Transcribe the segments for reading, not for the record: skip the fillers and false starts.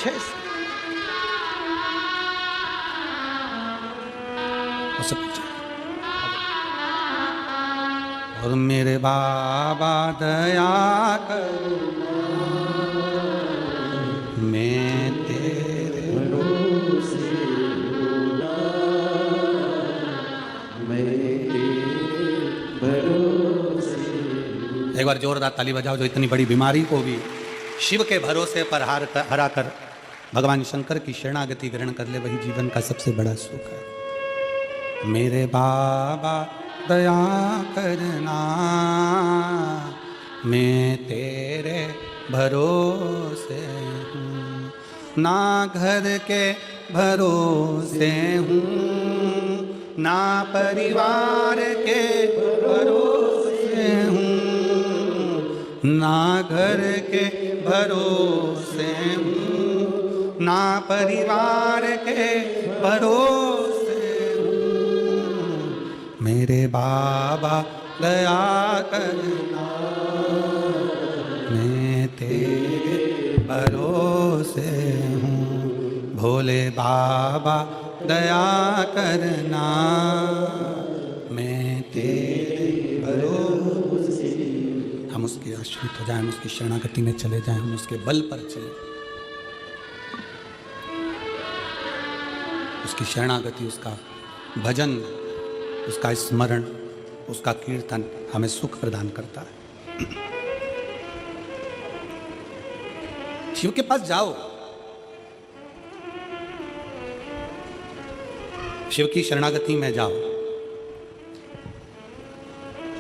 अच्छे से उससे पूछा, और मेरे बाबा दया करो मैं तेरे भरोसे एक बार जोरदार ताली बजाओ जो इतनी बड़ी बीमारी को भी शिव के भरोसे पर हरा कर भगवान शंकर की शरणागति ग्रहण कर ले, वही जीवन का सबसे बड़ा सुख है। मेरे बाबा दया करना मैं तेरे भरोसे हूँ, ना घर के भरोसे हूँ, ना परिवार के भरोसे हूँ, ना घर के भरोसे हूँ, ना परिवार के भरोसे हूँ। मेरे बाबा दया करना मैं तेरे भरोसे हूँ, भोले बाबा दया करना मैं तेरे भरोसे। हम उसके आश्रित हो जाएं, हम उसकी शरणागति में चले जाएं, हम उसके बल पर चलें। उसकी शरणागति, उसका भजन, उसका स्मरण, उसका कीर्तन हमें सुख प्रदान करता है। शिव के पास जाओ, शिव की शरणागति में जाओ,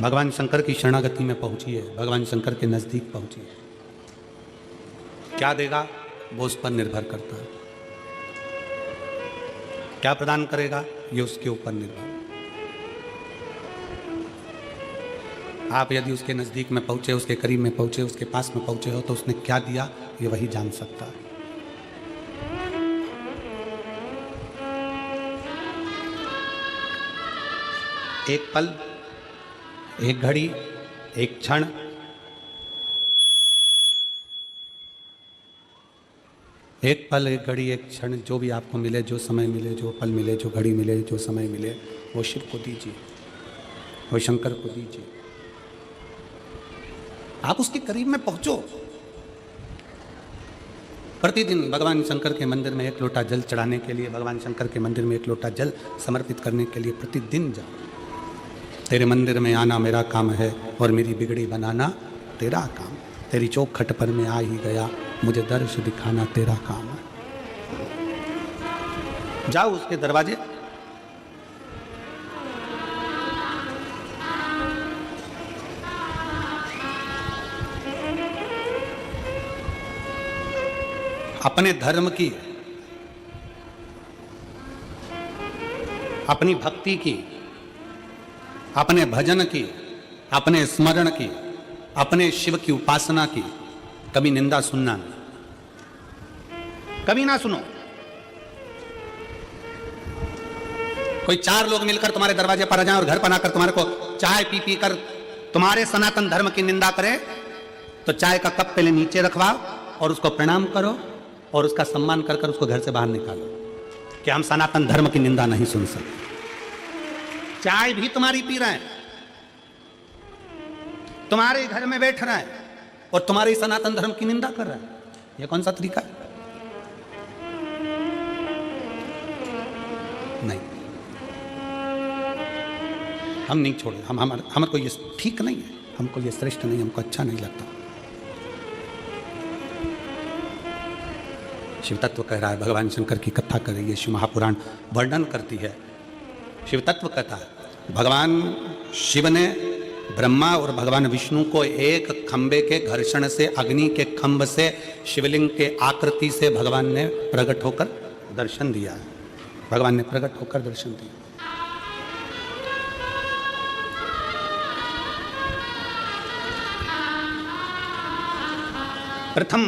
भगवान शंकर की शरणागति में पहुंचिए, भगवान शंकर के नजदीक पहुंचिए। क्या देगा वो उस पर निर्भर करता है, क्या प्रदान करेगा ये उसके ऊपर निर्भर। आप यदि उसके नजदीक में पहुंचे, उसके करीब में पहुंचे, उसके पास में पहुंचे हो तो उसने क्या दिया ये वही जान सकता है। एक पल, एक घड़ी, एक क्षण, एक पल, एक घड़ी, एक क्षण, जो भी आपको मिले, जो समय मिले, जो पल मिले, जो घड़ी मिले, जो समय मिले, वो शिव को दीजिए, वो शंकर को दीजिए। आप उसके करीब में पहुंचो। प्रतिदिन भगवान शंकर के मंदिर में एक लोटा जल चढ़ाने के लिए, भगवान शंकर के मंदिर में एक लोटा जल समर्पित करने के लिए प्रतिदिन जाओ। तेरे मंदिर में आना मेरा काम है और मेरी बिगड़ी बनाना तेरा काम। तेरी चौखट पर मैं आ ही गया, मुझे दर्श दिखाना तेरा काम है। जाओ उसके दरवाजे, अपने धर्म की, अपनी भक्ति की, अपने भजन की, अपने स्मरण की, अपने शिव की उपासना की कभी निंदा सुनना नहीं, कभी ना सुनो। कोई चार लोग मिलकर तुम्हारे दरवाजे पर आ जाएं और घर पर आकर तुम्हारे को चाय पी पी कर तुम्हारे सनातन धर्म की निंदा करे, तो चाय का कप पहले नीचे रखवाओ और उसको प्रणाम करो और उसका सम्मान कर कर उसको घर से बाहर निकालो कि हम सनातन धर्म की निंदा नहीं सुन सकते। चाय भी तुम्हारी पी रहे हैं, तुम्हारे घर में बैठ रहा है और तुम्हारे सनातन धर्म की निंदा कर रहा है, यह कौन सा तरीका है? नहीं, हम नहीं छोड़े। हमको ये ठीक नहीं है, हमको ये श्रेष्ठ नहीं, हमको अच्छा नहीं लगता। शिव तत्व कह रहा है, भगवान शंकर की कथा कर रही है, शिव महापुराण वर्णन करती है। शिव तत्व कथा, भगवान शिव ने ब्रह्मा और भगवान विष्णु को एक खंबे के घर्षण से, अग्नि के खंभ से, शिवलिंग के आकृति से भगवान ने प्रकट होकर दर्शन दिया। भगवान ने प्रकट होकर दर्शन दिया। प्रथम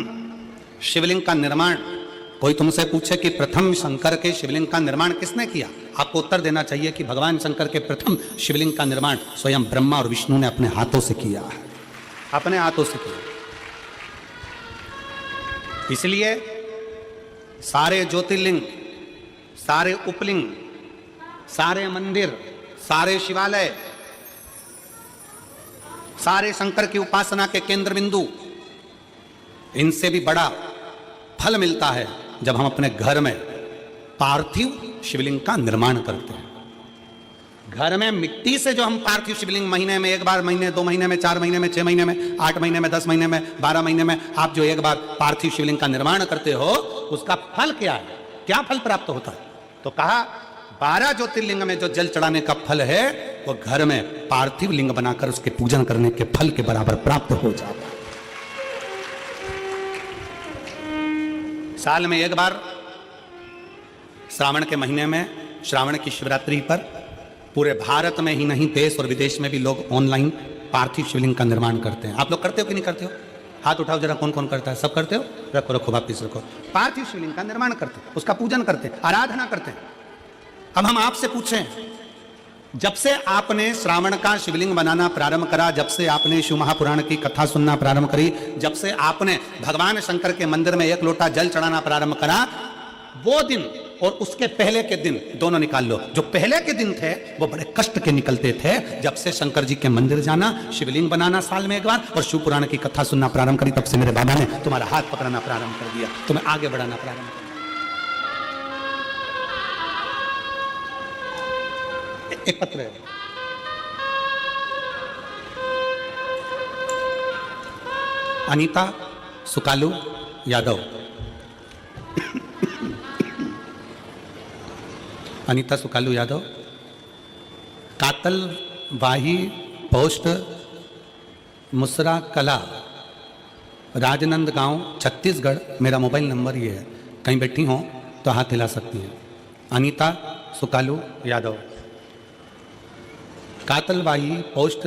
शिवलिंग का निर्माण, कोई तुमसे पूछे कि प्रथम शंकर के शिवलिंग का निर्माण किसने किया, आपको उत्तर देना चाहिए कि भगवान शंकर के प्रथम शिवलिंग का निर्माण स्वयं ब्रह्मा और विष्णु ने अपने हाथों से किया है, अपने हाथों से किया। इसलिए सारे ज्योतिर्लिंग, सारे उपलिंग, सारे मंदिर, सारे शिवालय, सारे शंकर की उपासना के केंद्र बिंदु, इनसे भी बड़ा फल मिलता है जब हम अपने घर में पार्थिव शिवलिंग का निर्माण करते हैं। घर में मिट्टी से जो हम पार्थिव शिवलिंग महीने में एक बार, महीने 2 महीने में, 4 महीने में, 6 महीने में, 8 महीने में, 10 महीने में, 12 महीने में आप जो एक बार पार्थिव शिवलिंग का निर्माण करते हो, उसका फल क्या है? क्या फल प्राप्त होता है? तो कहा 12 ज्योतिर्लिंग में जो जल चढ़ाने का फल है वो घर में पार्थिव लिंग बनाकर उसके पूजन करने के फल के बराबर प्राप्त हो जाता है। साल में एक बार श्रावण के महीने में, श्रावण की शिवरात्रि पर पूरे भारत में ही नहीं, देश और विदेश में भी लोग ऑनलाइन पार्थिव शिवलिंग का निर्माण करते हैं। आप लोग करते हो कि नहीं करते हो? हाथ उठाओ जरा, कौन कौन करता है? सब करते हो? रखो रखो, वापिस रखो। पार्थिव शिवलिंग का निर्माण करते हैं, उसका पूजन करते हैं, आराधना करते हैं। अब हम आपसे पूछें, जब से आपने श्रावण का शिवलिंग बनाना प्रारंभ करा, जब से आपने शिव महापुराण की कथा सुनना प्रारंभ करी, जब से आपने भगवान शंकर के मंदिर में 1 लोटा जल चढ़ाना प्रारंभ करा, वो दिन और उसके पहले के दिन दोनों निकाल लो। जो पहले के दिन थे वो बड़े कष्ट के निकलते थे। जब से शंकर जी के मंदिर जाना, शिवलिंग बनाना साल में एक बार और शिव पुराण की कथा सुनना प्रारंभ करी, तब से मेरे बाबा ने तुम्हारा हाथ पकड़ना प्रारंभ कर दिया, तुम्हें आगे बढ़ाना प्रारंभ कर दिया। एक पत्र है, अनीता सुकालू यादव। अनीता सुकालू यादव, कातलवाही पोस्ट, मुसरा कला, राजनंद गांव, छत्तीसगढ़। मेरा मोबाइल नंबर ये है, कहीं बैठी हो तो हाथ हिला सकती हैं। अनीता सुकालू यादव, कातलवाही पोस्ट,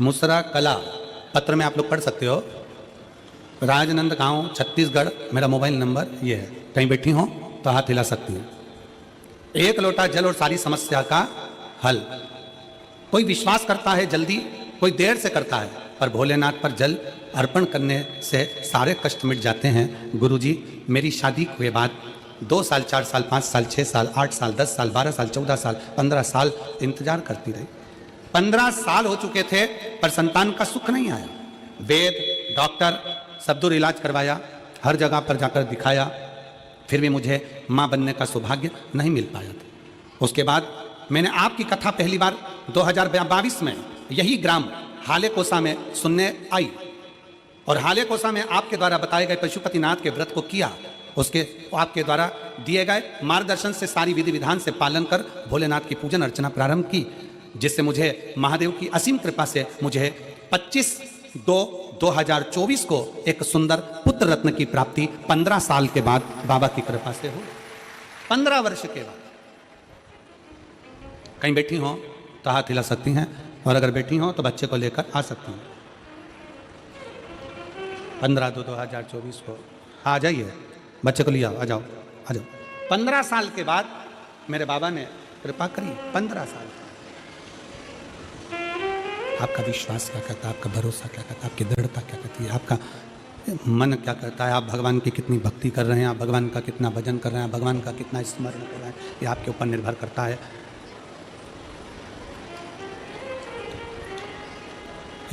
मुसरा कला। पत्र में आप लोग पढ़ सकते हो। राजनंद गांव, छत्तीसगढ़। मेरा मोबाइल नंबर ये है, कहीं बैठी हो तो हाथ हिला सकती हैं। 1 लोटा जल और सारी समस्या का हल। कोई विश्वास करता है जल्दी, कोई देर से करता है, पर भोलेनाथ पर जल अर्पण करने से सारे कष्ट मिट जाते हैं। गुरुजी, मेरी शादी के बाद 2 साल, 4 साल, 5 साल, 6 साल, 8 साल, 10 साल, 12 साल, 14 साल, 15 साल इंतजार करती रही। 15 साल हो चुके थे पर संतान का सुख नहीं आया। वेद, डॉक्टर, सब दूर इलाज करवाया, हर जगह पर जाकर दिखाया, फिर भी मुझे माँ बनने का सौभाग्य नहीं मिल पाया था। उसके बाद मैंने आपकी कथा पहली बार 2022 में यही ग्राम हालेकोसा में सुनने आई और हालेकोसा में आपके द्वारा बताए गए पशुपतिनाथ के व्रत को किया। उसके आपके द्वारा दिए गए मार्गदर्शन से सारी विधि विधान से पालन कर भोलेनाथ की पूजन अर्चना प्रारंभ की, जिससे मुझे महादेव की असीम कृपा से मुझे 25/2/2024 को एक सुंदर पुत्र रत्न की प्राप्ति 15 साल के बाद बाबा की कृपा से हो। 15 वर्ष के बाद। कहीं बैठी हो तो हाथ हिला सकती हैं, और अगर बैठी हो तो बच्चे को लेकर आ सकती हैं। 15/2/2024 को आ जाइए, बच्चे को लिया, आ जाओ आ जाओ। 15 साल के बाद मेरे बाबा ने कृपा करी। 15 साल। आपका विश्वास क्या कहता है, आपका भरोसा क्या कहता है, आपकी दृढ़ता क्या कहती है, आपका मन क्या कहता है, आप भगवान की कितनी भक्ति कर रहे हैं, आप भगवान का कितना भजन कर रहे हैं, भगवान का कितना स्मरण कर रहे हैं, ये आपके ऊपर निर्भर करता है।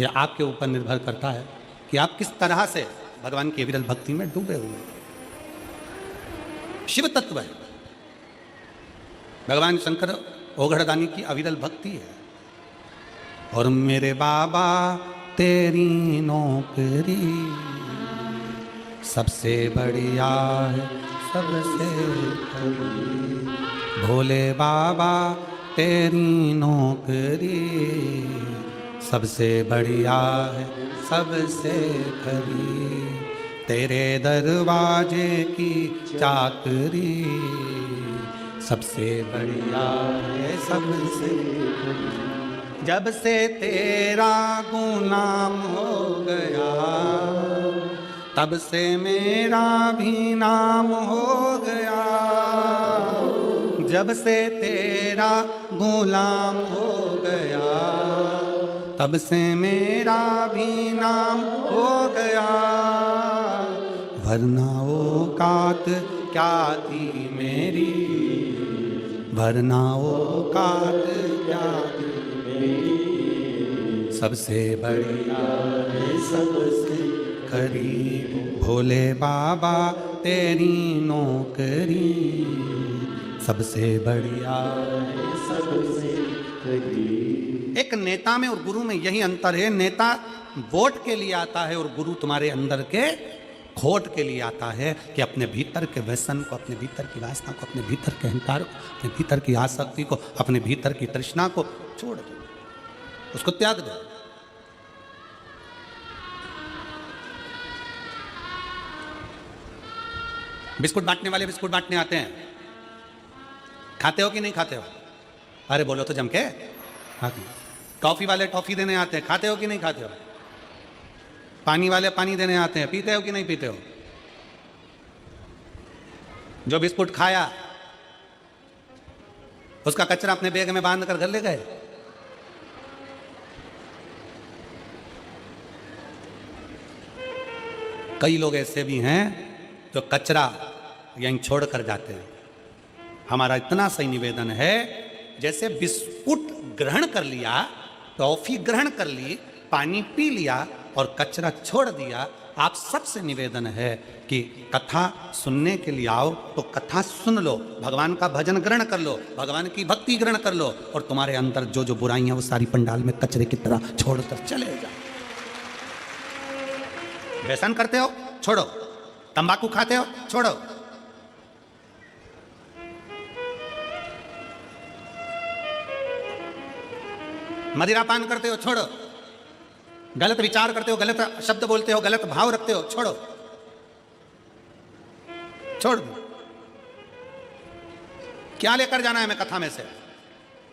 ये आपके ऊपर निर्भर करता है कि आप किस तरह से भगवान की अविरल भक्ति में डूबे हुए हैं। शिव तत्व है, भगवान शंकर ओघड़दानी की अविरल भक्ति है। और मेरे बाबा तेरी नौकरी सबसे बढ़िया है, सबसे बढ़िया। भोले बाबा तेरी नौकरी सबसे बढ़िया है, सबसे खरी। तेरे दरवाजे की चाकरी सबसे बढ़िया है, सबसे खरी। जब से तेरा गुनाम हो गया, तब से मेरा भी नाम हो गया। जब से तेरा गुलाम हो गया, तब से मेरा भी नाम हो गया। भरना औकात क्या थी मेरी, भरना औकात क्या थी मेरी, सबसे बढ़िया है सबसे करीब भोले बाबा तेरी नौकरी, सबसे बढ़िया है सबसे करीब। एक नेता में और गुरु में यही अंतर है, नेता वोट के लिए आता है और गुरु तुम्हारे अंदर के खोट के लिए आता है कि अपने भीतर के व्यसन को, अपने भीतर की वासना को, अपने भीतर के अहंकार को, अपने भीतर की आसक्ति को, अपने भीतर की तृष्णा को छोड़ दो, उसको त्याग दो। बिस्कुट बांटने वाले बिस्कुट बांटने आते हैं, खाते हो कि नहीं खाते हो? अरे बोलो तो जम के। टॉफी वाले टॉफी देने आते हैं, खाते हो कि नहीं खाते हो? पानी वाले पानी देने आते हैं, पीते हो कि नहीं पीते हो? जो बिस्कुट खाया उसका कचरा अपने बैग में बांध कर घर ले गए। कई लोग ऐसे भी हैं जो कचरा यहीं छोड़ कर जाते हैं। हमारा इतना सही निवेदन है, जैसे बिस्कुट ग्रहण कर लिया, टॉफी ग्रहण कर ली, पानी पी लिया और कचरा छोड़ दिया, आप सबसे निवेदन है कि कथा सुनने के लिए आओ तो कथा सुन लो, भगवान का भजन ग्रहण कर लो, भगवान की भक्ति ग्रहण कर लो, और तुम्हारे अंदर जो जो बुराइयां वो सारी पंडाल में कचरे की तरह छोड़कर चले जाओ। व्यसन करते हो छोड़ो, तंबाकू खाते हो छोड़ो, मदिरा पान करते हो छोड़ो, गलत विचार करते हो, गलत शब्द बोलते हो, गलत भाव रखते हो छोड़ो, छोड़ दो। क्या लेकर जाना है मैं कथा में से?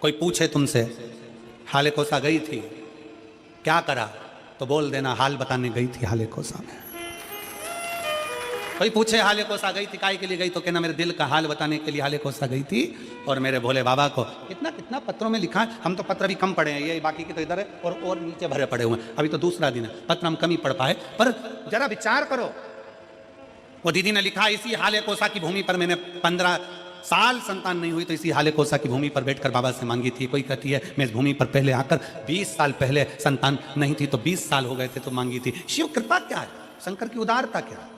कोई पूछे तुमसे हाले कोसा गई थी, क्या करा? तो बोल देना हाल बताने गई थी हाले कोसा में। कोई पूछे हाले कोसा गई थी काहे के लिए गई, तो कहना मेरे दिल का हाल बताने के लिए हाले कोसा गई थी, और मेरे भोले बाबा को कितना कितना पत्रों में लिखा है। हम तो पत्र भी कम पढ़े हैं, ये बाकी के तो इधर है और नीचे भरे पड़े हुए हैं। अभी तो दूसरा दिन है, पत्र हम कम ही पढ़ पाए, पर जरा विचार करो। वो दीदी ने लिखा, इसी हाले कोसा की भूमि पर मैंने 15 साल संतान नहीं हुई तो इसी हाले कोसा की भूमि पर बैठकर बाबा से मांगी थी। कोई कहती है मैं इस भूमि पर पहले आकर 20 साल पहले संतान नहीं थी तो 20 साल हो गए थे तो मांगी थी। शिव कृपा क्या है, शंकर की उदारता क्या है?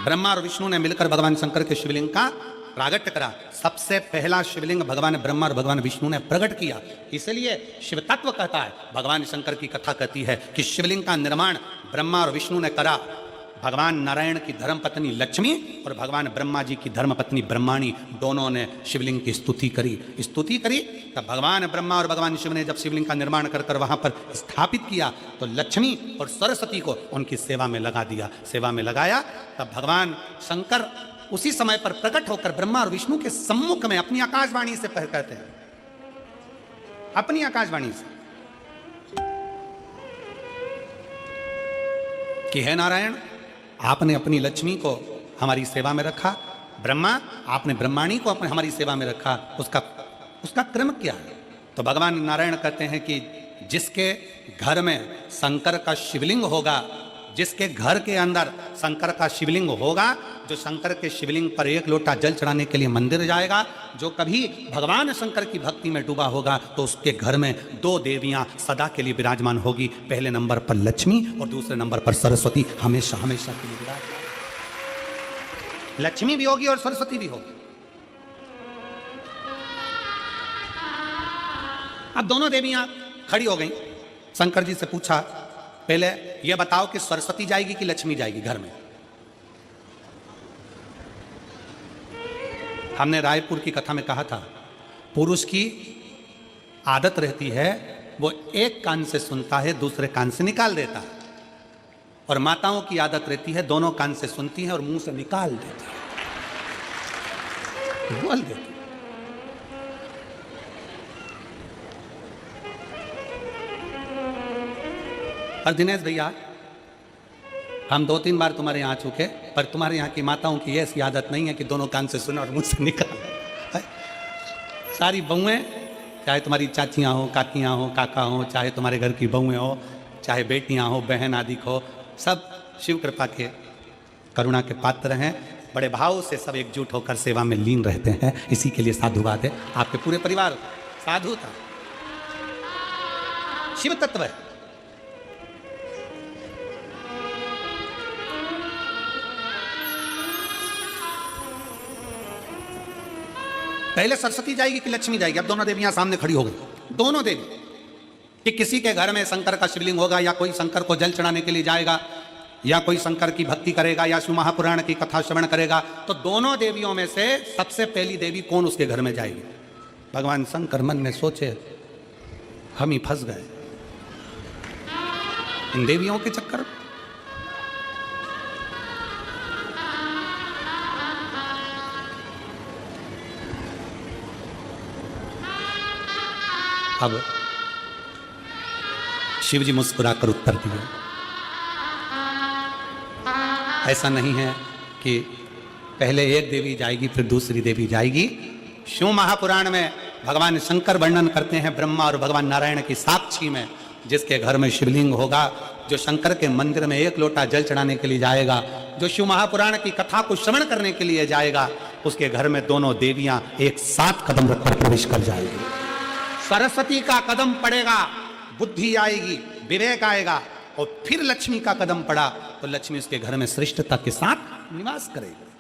ब्रह्मा और विष्णु ने मिलकर भगवान शंकर के शिवलिंग का प्रागट्य करा। सबसे पहला शिवलिंग भगवान ब्रह्मा और भगवान विष्णु ने प्रकट किया। इसलिए शिव तत्व कहता है, भगवान शंकर की कथा कहती है कि शिवलिंग का निर्माण ब्रह्मा और विष्णु ने करा। भगवान नारायण की धर्मपत्नी लक्ष्मी और भगवान ब्रह्मा जी की धर्मपत्नी ब्रह्माणी दोनों ने शिवलिंग की स्तुति करी। तब भगवान ब्रह्मा और भगवान शिव ने जब शिवलिंग का निर्माण कर कर वहां पर स्थापित किया तो लक्ष्मी और सरस्वती को उनकी सेवा में लगा दिया। सेवा में लगाया तब भगवान शंकर उसी समय पर प्रकट होकर ब्रह्मा और विष्णु के सम्मुख में अपनी आकाशवाणी से कहते हैं, अपनी आकाशवाणी से कि हे नारायण, आपने अपनी लक्ष्मी को हमारी सेवा में रखा, ब्रह्मा आपने ब्रह्माणी को अपने हमारी सेवा में रखा, उसका क्रम क्या है? तो भगवान नारायण कहते हैं कि जिसके घर में शंकर का शिवलिंग होगा, जिसके घर के अंदर शंकर का शिवलिंग होगा, जो शंकर के शिवलिंग पर एक लोटा जल चढ़ाने के लिए मंदिर जाएगा, जो कभी भगवान शंकर की भक्ति में डूबा होगा, तो उसके घर में 2 देवियां सदा के लिए विराजमान होगी। पहले नंबर पर लक्ष्मी और दूसरे नंबर पर सरस्वती, हमेशा हमेशा के लिए विराजमान। लक्ष्मी भी होगी और सरस्वती भी होगी। अब दोनों देवियां खड़ी हो गई। शंकर जी से पूछा, पहले यह बताओ कि सरस्वती जाएगी कि लक्ष्मी जाएगी घर में? हमने रायपुर की कथा में कहा था, पुरुष की आदत रहती है वो एक कान से सुनता है, दूसरे कान से निकाल देता है, और माताओं की आदत रहती है दोनों कान से सुनती है और मुंह से निकाल देती है, बोल देती है। और दिनेश भैया, हम 2-3 बार तुम्हारे यहाँ आ चुके, पर तुम्हारे यहाँ की माताओं की ऐसी आदत नहीं है कि दोनों कान से सुने और मुंह से निकाले। सारी बहुएं चाहे तुम्हारी चाचियाँ हो, काकियाँ हो, काका हो, चाहे तुम्हारे घर की बहुएं हो, चाहे बेटियाँ हो, बहन आदि हो, सब शिव कृपा के करुणा के पात्र हैं। बड़े भाव से सब एकजुट होकर सेवा में लीन रहते हैं। इसी के लिए साधुवाद है। आपके पूरे परिवार साधु था, शिव तत्व है। पहले सरस्वती जाएगी कि लक्ष्मी जाएगी? अब दोनों देवियां सामने खड़ी हो गई, दोनों देवी। कि किसी के घर में शंकर का शिवलिंग होगा, या कोई शंकर को जल चढ़ाने के लिए जाएगा, या कोई शंकर की भक्ति करेगा, या शिव महापुराण की कथा श्रवण करेगा, तो दोनों देवियों में से सबसे पहली देवी कौन उसके घर में जाएगी? भगवान शंकर मन में सोचे, हम ही फंस गए इन देवियों के चक्कर में। अब शिव जी मुस्कुराकर उत्तर दिए, ऐसा नहीं है कि पहले एक देवी जाएगी फिर दूसरी देवी जाएगी। शिव महापुराण में भगवान शंकर वर्णन करते हैं ब्रह्मा और भगवान नारायण की साक्षी में, जिसके घर में शिवलिंग होगा, जो शंकर के मंदिर में एक लोटा जल चढ़ाने के लिए जाएगा, जो शिव महापुराण की कथा को श्रवण करने के लिए जाएगा, उसके घर में दोनों देवियां एक साथ कदम रखकर प्रवेश कर जाएगी। सरस्वती का कदम पड़ेगा, बुद्धि आएगी, विवेक आएगा, और फिर लक्ष्मी का कदम पड़ा तो लक्ष्मी उसके घर में श्रेष्ठता के साथ निवास करेगी।